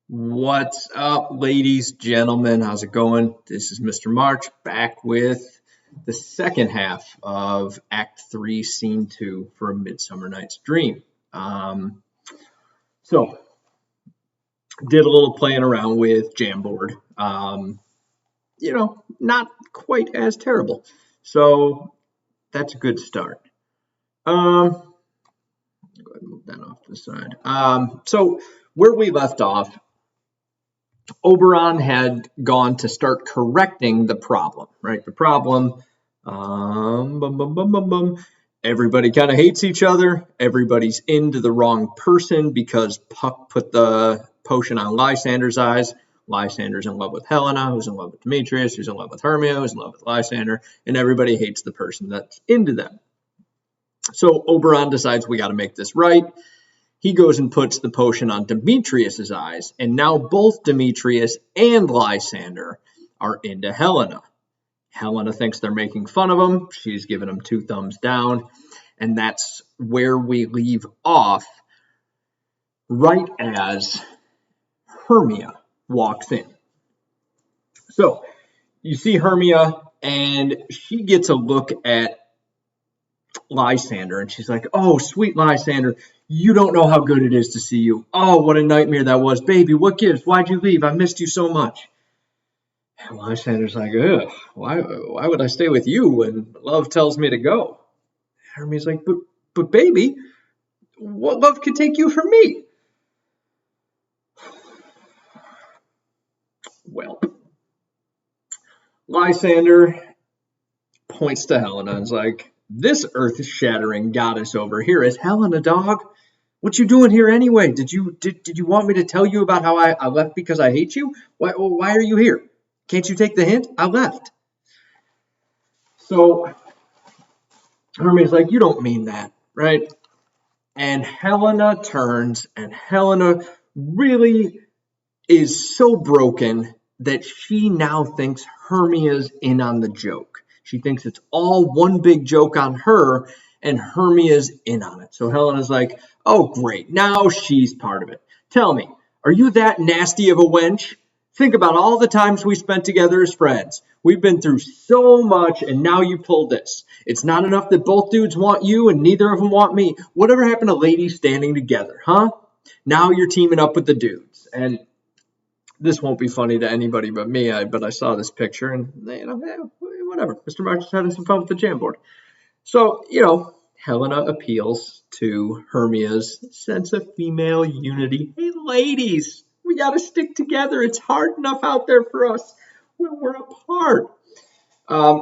What's up, ladies, gentlemen? How's it going? This is Mr. March back with the second half of Act 3, Scene 2 for A Midsummer Night's Dream. So, did a little playing around with Jamboard. Not quite as terrible. So, that's a good start. Go ahead and move that off to the side. So, where we left off, Oberon had gone to start correcting the problem, right? The problem, everybody kind of hates each other. Everybody's into the wrong person because Puck put the potion on Lysander's eyes. Lysander's in love with Helena, who's in love with Demetrius, who's in love with Hermia, who's in love with Lysander, and everybody hates the person that's into them. So Oberon decides we got to make this right. He goes and puts the potion on Demetrius's eyes, and now both Demetrius and Lysander are into Helena. Helena thinks they're making fun of him. She's giving him 2 thumbs down, and that's where we leave off right as Hermia walks in. So you see Hermia, and she gets a look at Lysander, and she's like, "Oh, sweet Lysander, you don't know how good it is to see you. Oh, what a nightmare that was. Baby, what gives? Why'd you leave? I missed you so much." And Lysander's like, "Ugh, why would I stay with you when love tells me to go?" Hermia's like, but baby, what love could take you from me?" Well, Lysander points to Helena and is like, "This earth-shattering goddess over here is Helena, dog. What you doing here anyway? Did you want me to tell you about how I left because I hate you? Why are you here? Can't you take the hint? I left." So Hermione's like, "You don't mean that, right?" And Helena turns, and Helena really is so broken that she now thinks Hermia's in on the joke. She thinks it's all one big joke on her, and Hermia's in on it. So Helena's like, "Oh, great. Now she's part of it. Tell me, are you that nasty of a wench? Think about all the times we spent together as friends. We've been through so much, and now you pull this. It's not enough that both dudes want you and neither of them want me. Whatever happened to ladies standing together, huh? Now you're teaming up with the dudes." And this won't be funny to anybody but me, but I saw this picture, and, whatever. Mr. March is having some fun with the Jamboard. So, Helena appeals to Hermia's sense of female unity. "Hey, ladies, we got to stick together. It's hard enough out there for us when we're apart."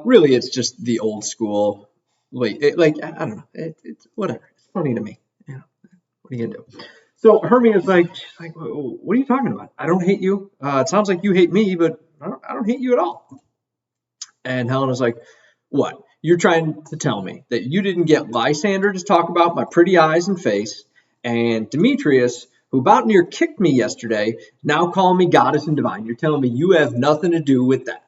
Really, it's just the old school, I don't know. It's whatever. It's funny to me. What are you going to do? So Hermia's like, "What are you talking about? I don't hate you. It sounds like you hate me, but I don't hate you at all." And Helena's like, "What? You're trying to tell me that you didn't get Lysander to talk about my pretty eyes and face, and Demetrius, who about near kicked me yesterday, now calling me goddess and divine. You're telling me you have nothing to do with that?"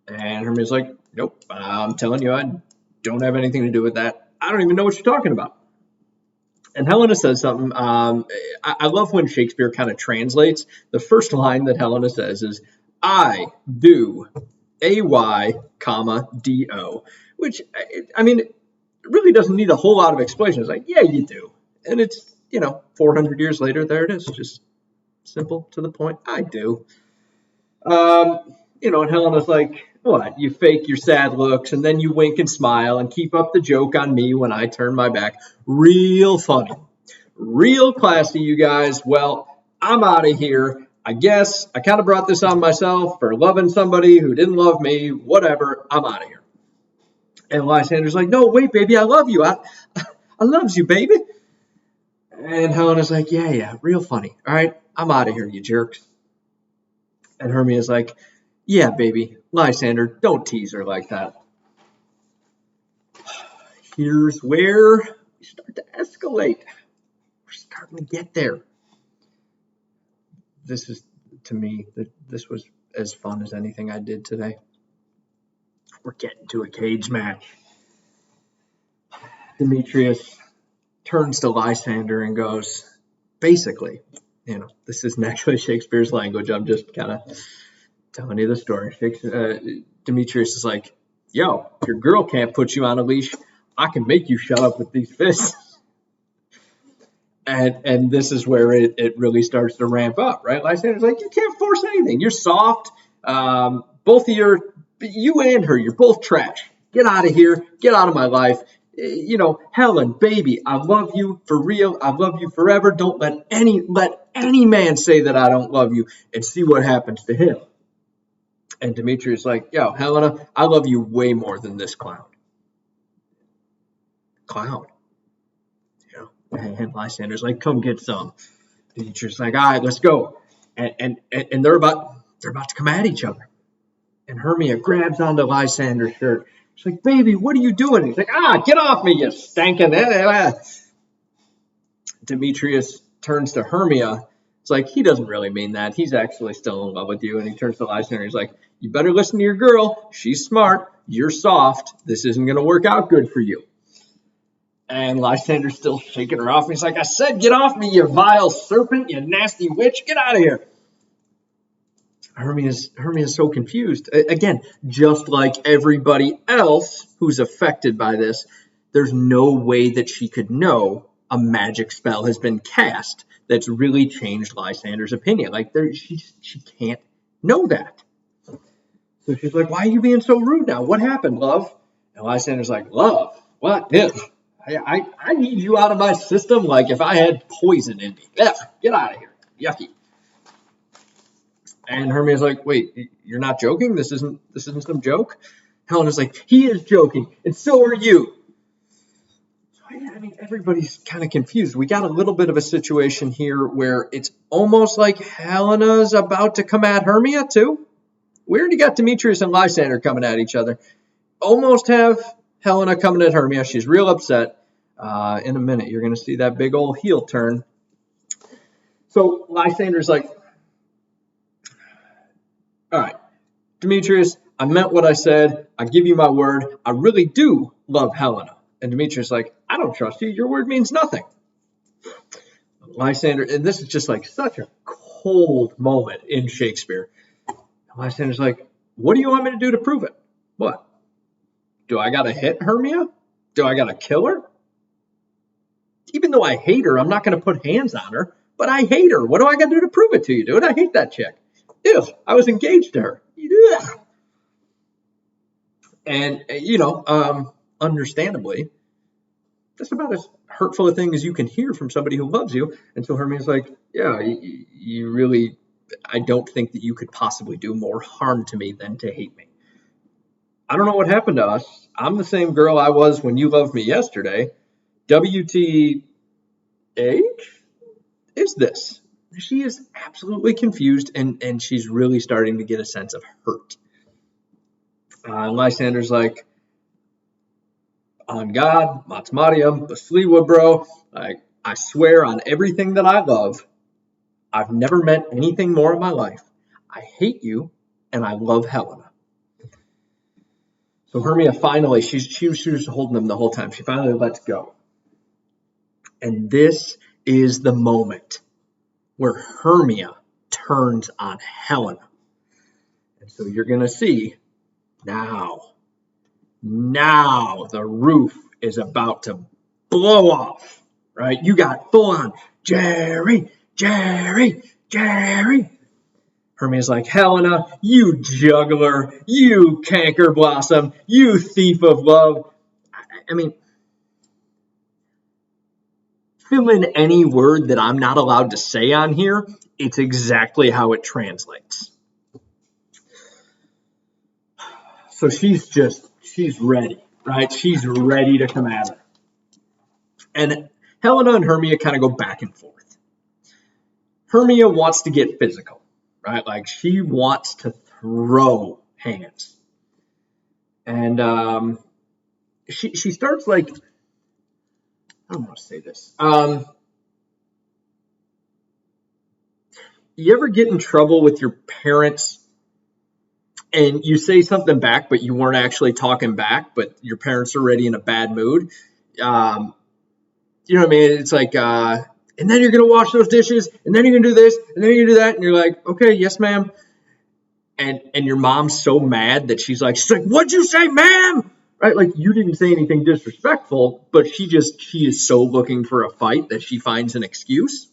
And Hermia's like, "Nope, I'm telling you I don't have anything to do with that. I don't even know what you're talking about." And Helena says something. I love when Shakespeare kind of translates. The first line that Helena says is, "I do AY, DO," which, I mean, it really doesn't need a whole lot of explanation. It's like, yeah, you do. And it's, 400 years later, there it is. Just simple, to the point. I do. And Helena's like, "What? You fake your sad looks, and then you wink and smile and keep up the joke on me when I turn my back. Real funny. Real classy, you guys. Well, I'm out of here. I guess I kind of brought this on myself for loving somebody who didn't love me. Whatever. I'm out of here." And Lysander's like, "No, wait, baby. I love you. I loves you, baby." And Helena's like, yeah, real funny. All right, I'm out of here, you jerks." And Hermia's like, "Yeah, baby, Lysander, don't tease her like that." Here's where we start to escalate. We're starting to get there. This is, to me, this was as fun as anything I did today. We're getting to a cage match. Demetrius turns to Lysander and goes, basically, this isn't actually Shakespeare's language. I'm just kind of telling you the story. Demetrius is like, yo, your girl can't put you on a leash. I can make you shut up with these fists. And this is where it really starts to ramp up, right? Lysander's like, you can't force anything. You're soft. Both of you and her, you're both trash. Get out of here. Get out of my life. Helen, baby, I love you for real. I love you forever. Don't let any man say that I don't love you, and see what happens to him. And Demetrius is like, yo, Helena, I love you way more than this clown. And Lysander's like, come get some. Demetrius is like, all right, let's go. And they're about to come at each other. And Hermia grabs onto Lysander's shirt. She's like, baby, what are you doing? He's like, get off me, you stinking. Demetrius turns to Hermia. It's like, he doesn't really mean that. He's actually still in love with you. And he turns to Lysander. He's like, you better listen to your girl. She's smart. You're soft. This isn't going to work out good for you. And Lysander's still shaking her off. He's like, I said, get off me, you vile serpent, you nasty witch. Get out of here. Hermia's so confused. Again, just like everybody else who's affected by this, there's no way that she could know a magic spell has been cast that's really changed Lysander's opinion. Like, she can't know that. So she's like, why are you being so rude now? What happened, love? And Lysander's like, love? What? I need you out of my system like if I had poison in me. Ugh, get out of here. Yucky. And Hermia's like, wait, you're not joking? This isn't some joke? Helena's like, he is joking, and so are you. So, everybody's kind of confused. We got a little bit of a situation here where it's almost like Helena's about to come at Hermia, too. We already got Demetrius and Lysander coming at each other. Almost have Helena coming at Hermia. She's real upset. In a minute, you're going to see that big old heel turn. So Lysander's like, all right, Demetrius, I meant what I said. I give you my word. I really do love Helena. And Demetrius is like, I don't trust you. Your word means nothing. Lysander, and this is just like such a cold moment in Shakespeare. Lysander's like, what do you want me to do to prove it? What? Do I got to hit Hermia? Do I got to kill her? Even though I hate her, I'm not going to put hands on her, but I hate her. What do I got to do to prove it to you, dude? I hate that chick. Ew, I was engaged to her. Ugh. And, understandably, that's about as hurtful a thing as you can hear from somebody who loves you. And so Hermia's like, yeah, you really, I don't think that you could possibly do more harm to me than to hate me. I don't know what happened to us. I'm the same girl I was when you loved me yesterday. WTH is this? She is absolutely confused, and she's really starting to get a sense of hurt. And Lysander's like, on God, Matsmadium, Basliwa, bro, I swear on everything that I love, I've never met anything more in my life. I hate you, and I love Helena. So Hermia finally, she was holding him the whole time. She finally lets go. And this is the moment where Hermia turns on Helena. And so you're going to see now the roof is about to blow off, right? You got full on, Jerry. Hermia's like, Helena, you juggler, you canker blossom, you thief of love. I mean, fill in any word that I'm not allowed to say on here. It's exactly how it translates. So she's ready, right? She's ready to come at her. And Helena and Hermia kind of go back and forth. Hermia wants to get physical, right? Like she wants to throw hands. And she starts like, I don't want to say this. You ever get in trouble with your parents and you say something back, but you weren't actually talking back, but your parents are already in a bad mood? You know what I mean? It's like and then you're going to wash those dishes, and then you're going to do this, and then you're going to do that. And you're like, okay, yes, ma'am. And your mom's so mad that she's like, what'd you say, ma'am? Right? Like, you didn't say anything disrespectful, but she is so looking for a fight that she finds an excuse.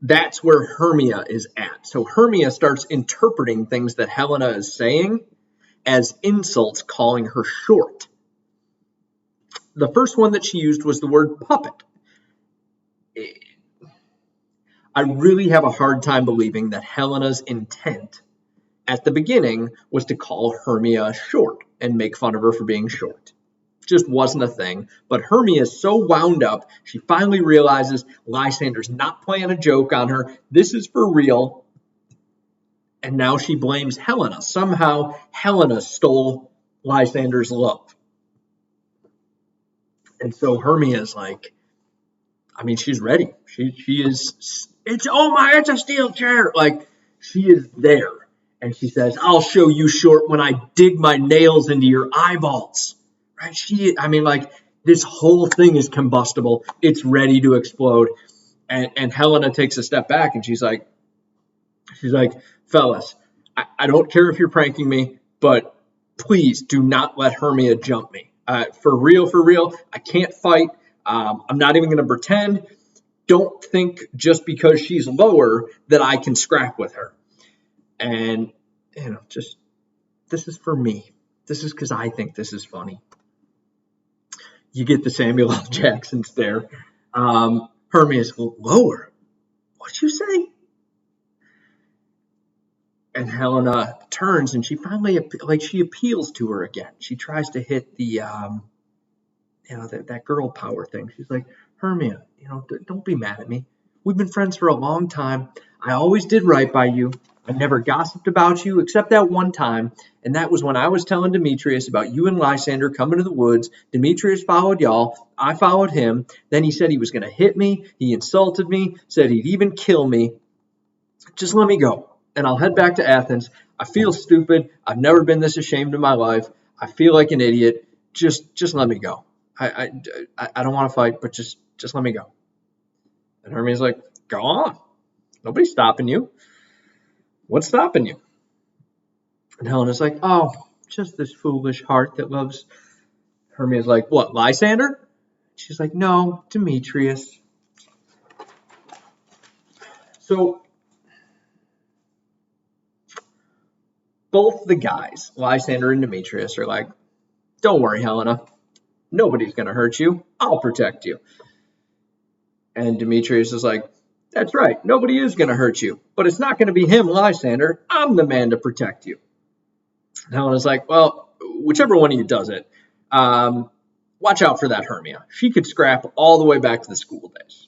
That's where Hermia is at. So Hermia starts interpreting things that Helena is saying as insults, calling her short. The first one that she used was the word puppet. I really have a hard time believing that Helena's intent at the beginning was to call Hermia short and make fun of her for being short. Just wasn't a thing. But Hermia is so wound up, she finally realizes Lysander's not playing a joke on her. This is for real. And now she blames Helena. Somehow Helena stole Lysander's love. And so Hermia is like, I mean, she's ready. She is, it's a steel chair. Like, she is there. And she says, I'll show you short when I dig my nails into your eyeballs. Right? This whole thing is combustible. It's ready to explode. And Helena takes a step back and she's like, fellas, I don't care if you're pranking me, but please do not let Hermia jump me. For real, I can't fight. I'm not even going to pretend. Don't think just because she's lower that I can scrap with her. And, this is for me. This is because I think this is funny. You get the Samuel L. Jackson stare. Hermia's lower. What'd you say? And Helena turns and she finally, she appeals to her again. She tries to hit the, that girl power thing. She's like, Hermia, don't be mad at me. We've been friends for a long time. I always did right by you. I never gossiped about you except that one time, and that was when I was telling Demetrius about you and Lysander coming to the woods. Demetrius followed y'all. I followed him. Then he said he was going to hit me. He insulted me, said he'd even kill me. Just let me go, and I'll head back to Athens. I feel stupid. I've never been this ashamed in my life. I feel like an idiot. Just let me go. I don't want to fight, but just let me go. And Hermia's like, go on. Nobody's stopping you. What's stopping you? And Helena's like, oh, just this foolish heart that loves. Hermia's like, what, Lysander? She's like, no, Demetrius. So both the guys, Lysander and Demetrius, are like, don't worry, Helena. Nobody's going to hurt you. I'll protect you. And Demetrius is like, that's right. Nobody is going to hurt you. But it's not going to be him, Lysander. I'm the man to protect you. And Helena's like, well, whichever one of you does it, watch out for that Hermia. She could scrap all the way back to the school days.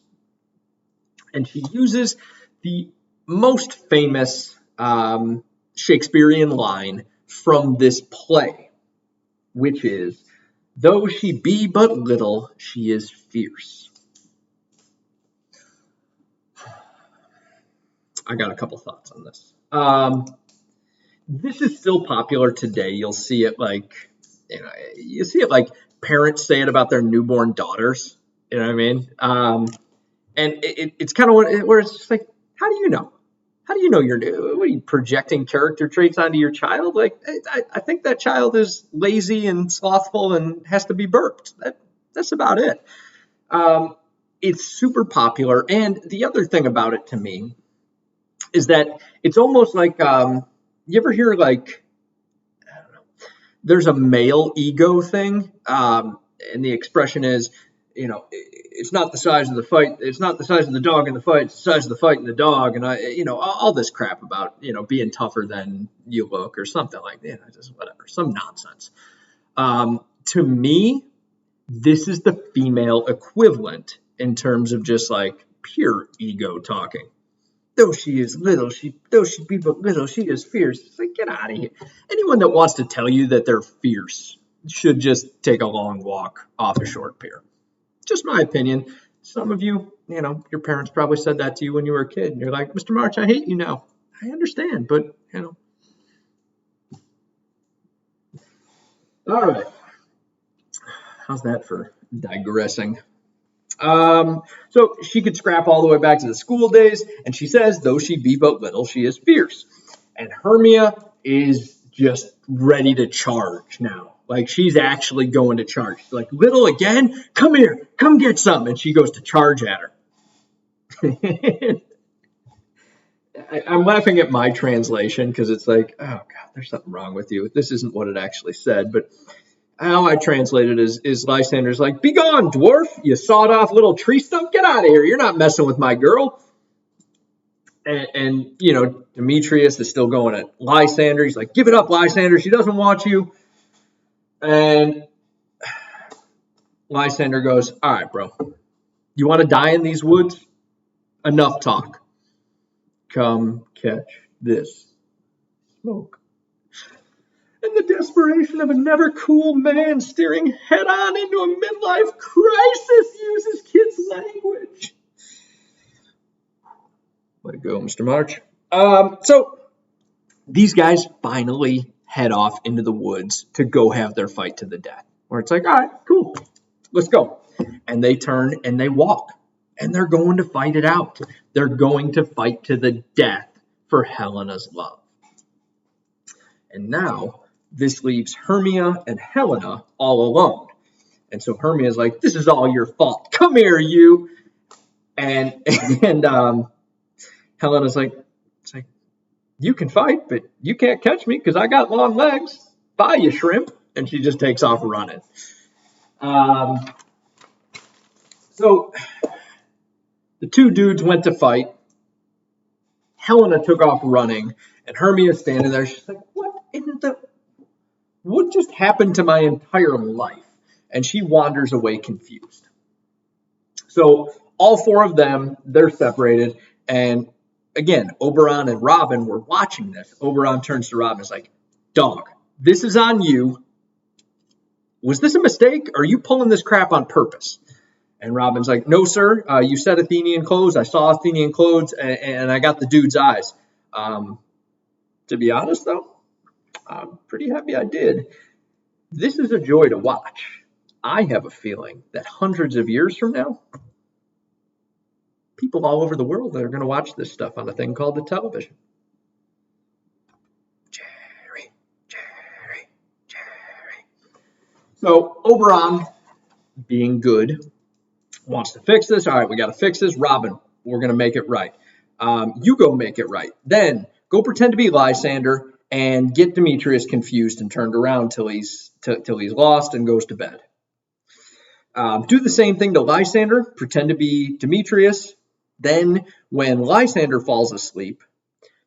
And she uses the most famous Shakespearean line from this play, which is, though she be but little, she is fierce. I got a couple thoughts on this. This is still popular today. You'll see it parents say it about their newborn daughters. You know what I mean? And it's kind of where it's just like, how do you know? How do you know what are you projecting character traits onto your child? Like, I think that child is lazy and slothful and has to be burped. That's about it. It's super popular. And the other thing about it to me is that it's almost like, you ever hear like, I don't know, there's a male ego thing. And the expression is, it's not the size of the fight. It's not the size of the dog in the fight. It's the size of the fight in the dog. And all this crap about, being tougher than you look or something like that. Just whatever, some nonsense. To me, this is the female equivalent in terms of just like pure ego talking. Though she is little, though she be but little, she is fierce. It's like, get out of here. Anyone that wants to tell you that they're fierce should just take a long walk off a short pier. Just my opinion. Some of you, your parents probably said that to you when you were a kid. And you're like, Mr. March, I hate you now. I understand, but, All right. How's that for digressing? So she could scrap all the way back to the school days, and she says, though she be but little, she is fierce. And Hermia is just ready to charge now. Like, she's actually going to charge. She's like, little again? Come here, come get some. And she goes to charge at her. I'm laughing at my translation because it's like, oh God, there's something wrong with you. This isn't what it actually said, but how I translate it is Lysander's like, be gone, dwarf, you sawed off little tree stump, get out of here. You're not messing with my girl. And you know, Demetrius is still going at Lysander. He's like, give it up, Lysander. She doesn't want you. And Lysander goes, all right, bro. You want to die in these woods? Enough talk. Come catch this smoke. And the desperation of a never cool man staring head on into a midlife crisis uses kids' language. Way to go, Mr. March. So these guys finally head off into the woods to go have their fight to the death. Where it's like, all right, cool, let's go. And they turn and they walk. And they're going to fight it out. They're going to fight to the death for Helena's love. And now this leaves Hermia and Helena all alone. And so Hermia's like, this is all your fault. Come here, you. And Helena's like, it's like, you can fight, but you can't catch me because I got long legs. Bye, you shrimp. And she just takes off running. So the two dudes went to fight. Helena took off running, and Hermia's standing there. She's like, what just happened to my entire life? And she wanders away confused. So all four of them, they're separated. And again, Oberon and Robin were watching this. Oberon turns to Robin and is like, dog, this is on you. Was this a mistake? Or are you pulling this crap on purpose? And Robin's like, no, sir, you said Athenian clothes. I saw Athenian clothes, and I got the dude's eyes. To be honest, though, I'm pretty happy I did. This is a joy to watch. I have a feeling that hundreds of years from now, people all over the world are going to watch this stuff on a thing called the television. Jerry. So Oberon, being good, wants to fix this. All right, we got to fix this. Robin, we're going to make it right. You go make it right. Then go pretend to be Lysander and get Demetrius confused and turned around till he's lost and goes to bed. Do the same thing to Lysander. Pretend to be Demetrius. Then when Lysander falls asleep,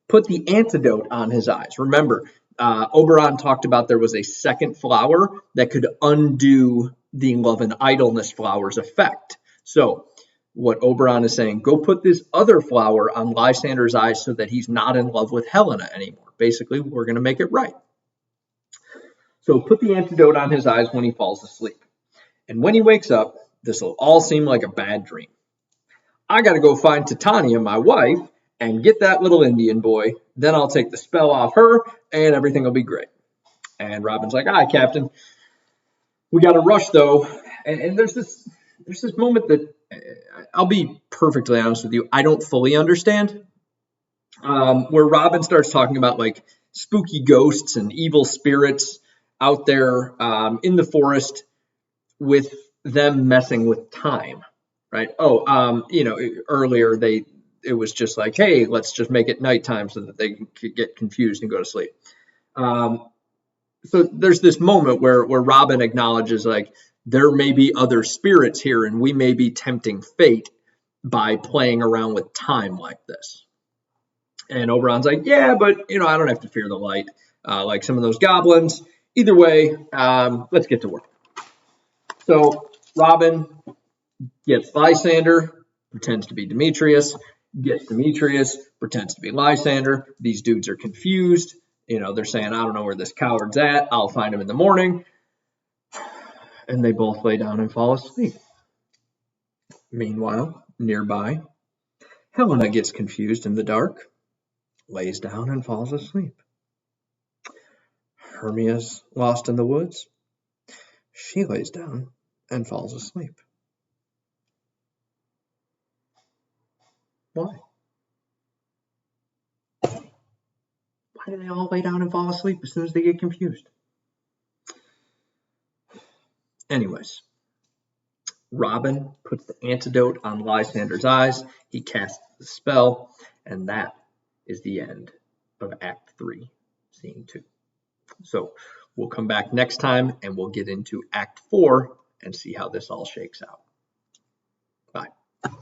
put the antidote on his eyes. Remember, Oberon talked about there was a second flower that could undo the love and idleness flower's effect. So what Oberon is saying, go put this other flower on Lysander's eyes so that he's not in love with Helena anymore. Basically, we're going to make it right. So put the antidote on his eyes when he falls asleep. And when he wakes up, this will all seem like a bad dream. I got to go find Titania, my wife, and get that little Indian boy. Then I'll take the spell off her, and everything will be great. And Robin's like, all right, Captain. We got to rush, though. And there's this moment that, I'll be perfectly honest with you, I don't fully understand. Where Robin starts talking about, like, spooky ghosts and evil spirits out there in the forest with them messing with time. Right. Earlier it was just like, hey, let's just make it nighttime so that they could get confused and go to sleep. So there's this moment where Robin acknowledges, like, there may be other spirits here and we may be tempting fate by playing around with time like this. And Oberon's like, yeah, but, I don't have to fear the light like some of those goblins. Either way, let's get to work. So Robin gets Lysander, pretends to be Demetrius, gets Demetrius, pretends to be Lysander. These dudes are confused. They're saying, I don't know where this coward's at. I'll find him in the morning. And they both lay down and fall asleep. Meanwhile, nearby, Helena gets confused in the dark, lays down and falls asleep. Hermia's lost in the woods. She lays down and falls asleep. Why? Why do they all lay down and fall asleep as soon as they get confused? Anyways, Robin puts the antidote on Lysander's eyes. He casts the spell, and that is the end of Act 3, Scene 2. So we'll come back next time and we'll get into Act 4 and see how this all shakes out.